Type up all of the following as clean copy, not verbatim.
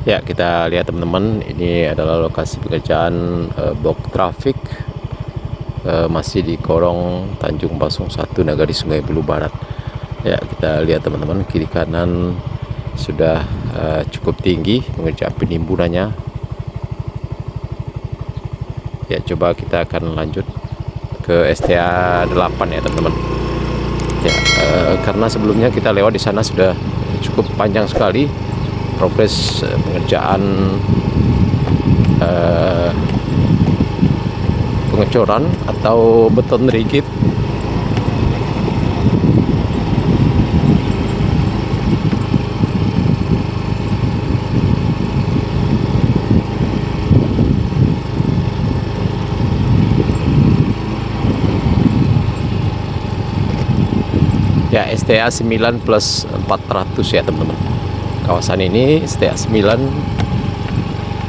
Ya, kita lihat teman-teman, ini adalah lokasi pekerjaan box traffic masih di Korong Tanjung Pasong 1 Nagari Sungai Bulu Barat. Ya, kita lihat teman-teman, kiri kanan sudah cukup tinggi pengerjaan penimbunannya. Ya, coba kita akan lanjut ke STA 8 ya teman-teman. Ya, karena sebelumnya kita lewat di sana sudah cukup panjang sekali progres pengerjaan pengecoran atau beton rigid. Ya, STA 9 plus 400 ya teman-teman. Kawasan ini STA 9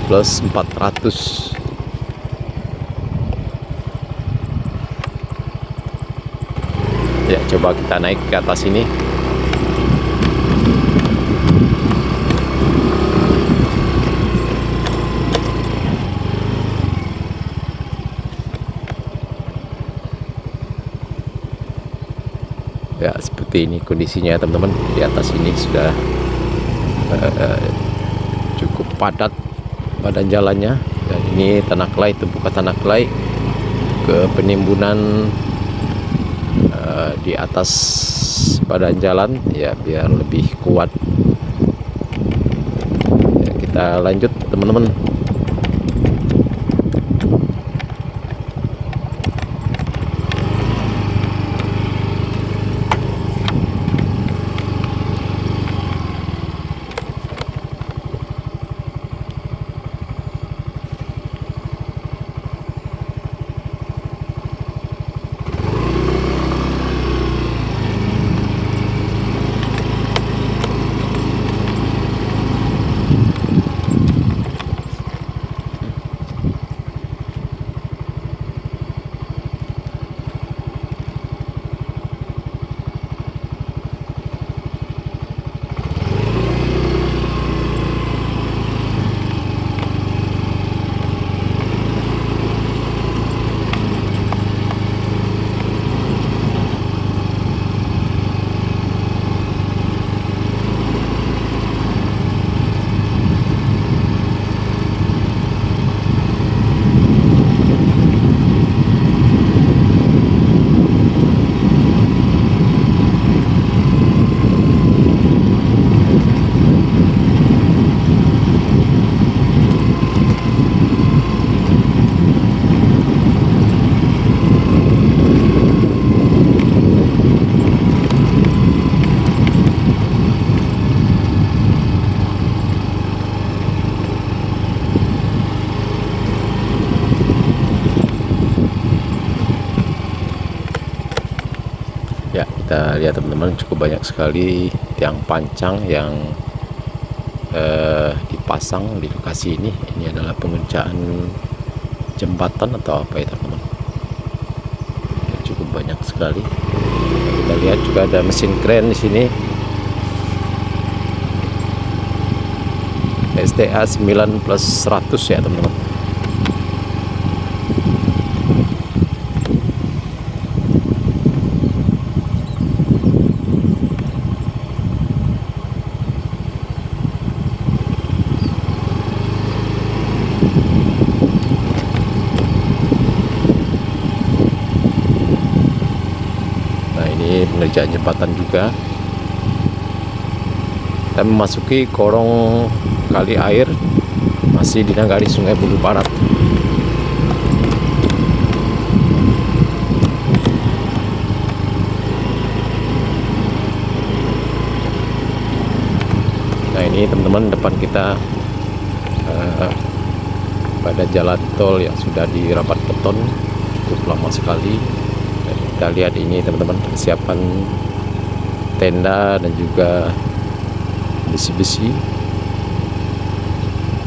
plus 400. Ya, coba kita naik ke atas ini. Ya, seperti ini kondisinya teman-teman. Di atas ini sudah cukup padat badan jalannya, dan ini tanah kelai, tumpukan tanah kelai ke penimbunan di atas badan jalan ya, biar lebih kuat. Ya, kita lanjut teman-teman. Ya, kita lihat teman-teman, cukup banyak sekali tiang pancang yang dipasang di lokasi ini. Ini adalah pengerjaan jembatan atau apa ya teman-teman. Ya, cukup banyak sekali. Kita lihat juga ada mesin kren di sini. STA 9 plus 100 ya teman-teman. Pengerjaan jembatan juga. Kita memasuki korong kali air, masih di Nagari Sungai Bulu Barat. Nah, ini teman-teman, depan kita pada jalan tol yang sudah dirapat beton cukup lama sekali. Kita lihat ini teman-teman, persiapan tenda dan juga besi-besi.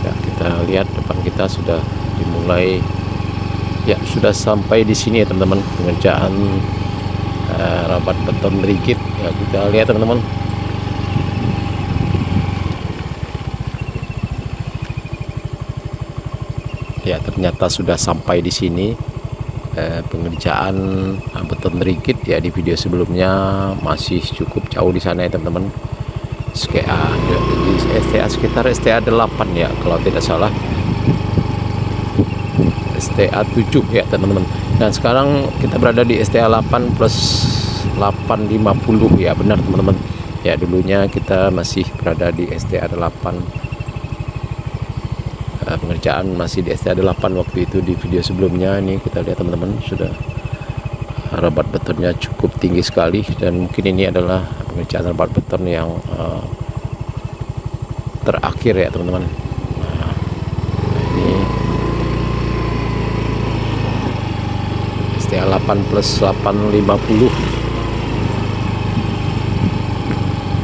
Ya, kita lihat depan kita sudah dimulai. Ya, sudah sampai di sini ya teman-teman, pengerjaan rapat beton rigid. Ya, kita lihat teman-teman. Ya, ternyata sudah sampai di sini. Pengerjaan beton rigid ya di video sebelumnya masih cukup jauh di sana ya teman-teman. Di STA sekitar STA 8 ya kalau tidak salah, STA 7 ya teman-teman. Dan sekarang kita berada di STA 8 plus 850 ya, benar teman-teman ya. Dulunya kita masih berada di STA 8, pengerjaan masih di STA 8 waktu itu di video sebelumnya. Ini kita lihat teman-teman, sudah rabat betonnya cukup tinggi sekali, dan mungkin ini adalah pengerjaan rabat beton yang terakhir ya teman-teman. Nah, ini STA 8 plus 850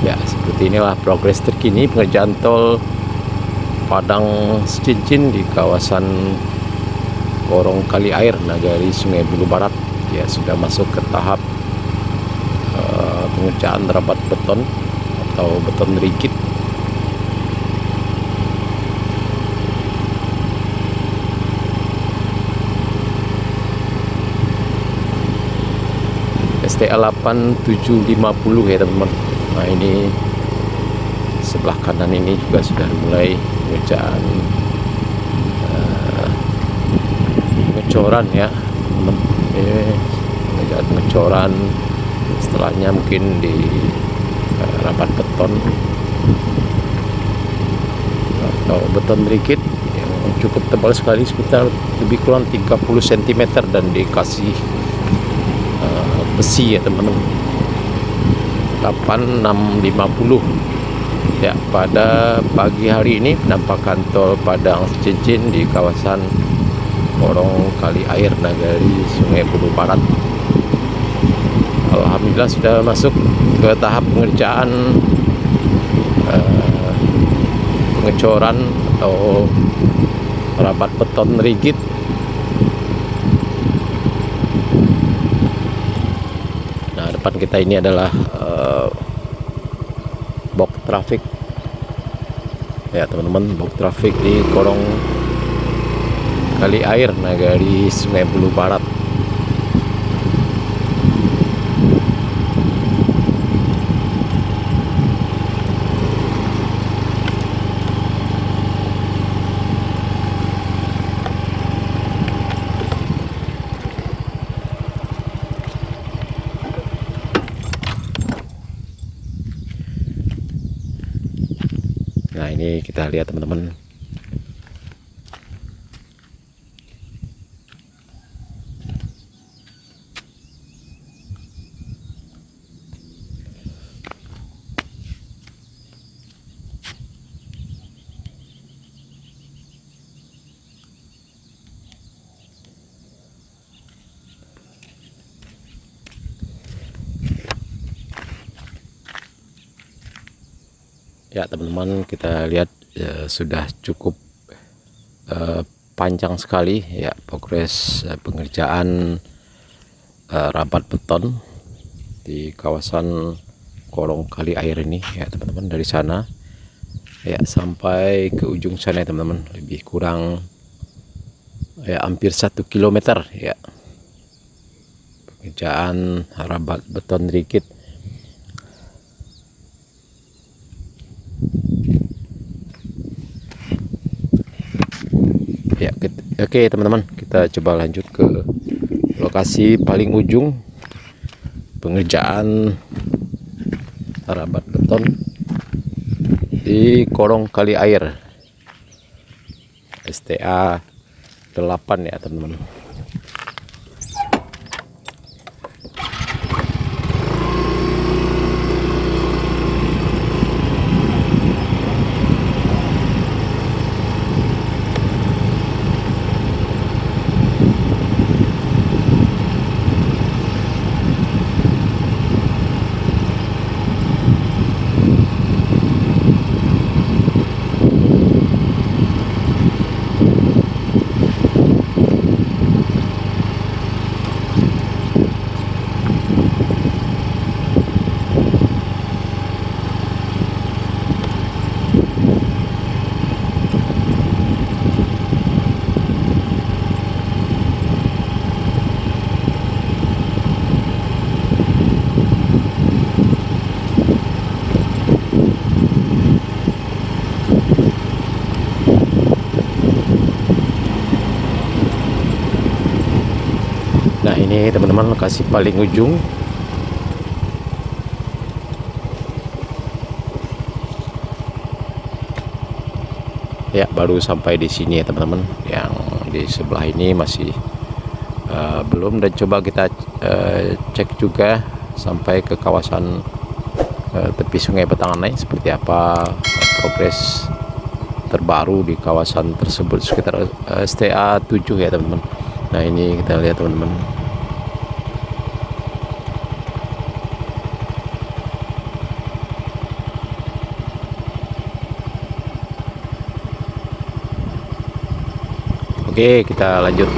ya. Seperti inilah progres terkini pengerjaan tol Padang Cincin di kawasan Korong Kali Air Nagari Sungai Bulu Barat ya. Sudah masuk ke tahap pengerjaan rabat beton atau beton rigid. STA 8750 ya teman-teman. Nah, ini sebelah kanan ini juga sudah mulai pengerjaan pengecoran ya teman-teman. Pengerjaan pengecoran, setelahnya mungkin di rabat beton atau beton rigid yang cukup tebal sekali, sekitar lebih kurang 30 cm, dan dikasih besi ya teman-teman. 8650 ya. Pada pagi hari ini penampakan tol Padang Cincin di kawasan Korong Kali Air Nagari Sungai Bulu Barat alhamdulillah sudah masuk ke tahap pengerjaan pengecoran atau rabat beton rigid. Nah, depan kita ini adalah box traffic ya teman-teman. Box traffic di Korong Kali Air Nagari Sungai Bulu Barat. Nah, ini kita lihat teman-teman. Ya teman-teman, kita lihat sudah cukup panjang sekali ya progres pengerjaan rabat beton di kawasan Korong Kali Air ini ya teman-teman. Dari sana ya sampai ke ujung sana ya teman-teman, lebih kurang ya hampir 1 km ya pengerjaan rabat beton rigid. Ya, oke teman-teman, kita coba lanjut ke lokasi paling ujung pengerjaan rabat beton di Korong Kali Air STA 8 ya teman-teman. teman-teman, lokasi paling ujung. Ya, baru sampai di sini ya teman-teman. Yang di sebelah ini masih belum, dan coba kita cek juga sampai ke kawasan tepi Sungai Batanganai seperti apa progres terbaru di kawasan tersebut, sekitar STA 7 ya teman-teman. Nah, ini kita lihat teman-teman. Oke, kita lanjut.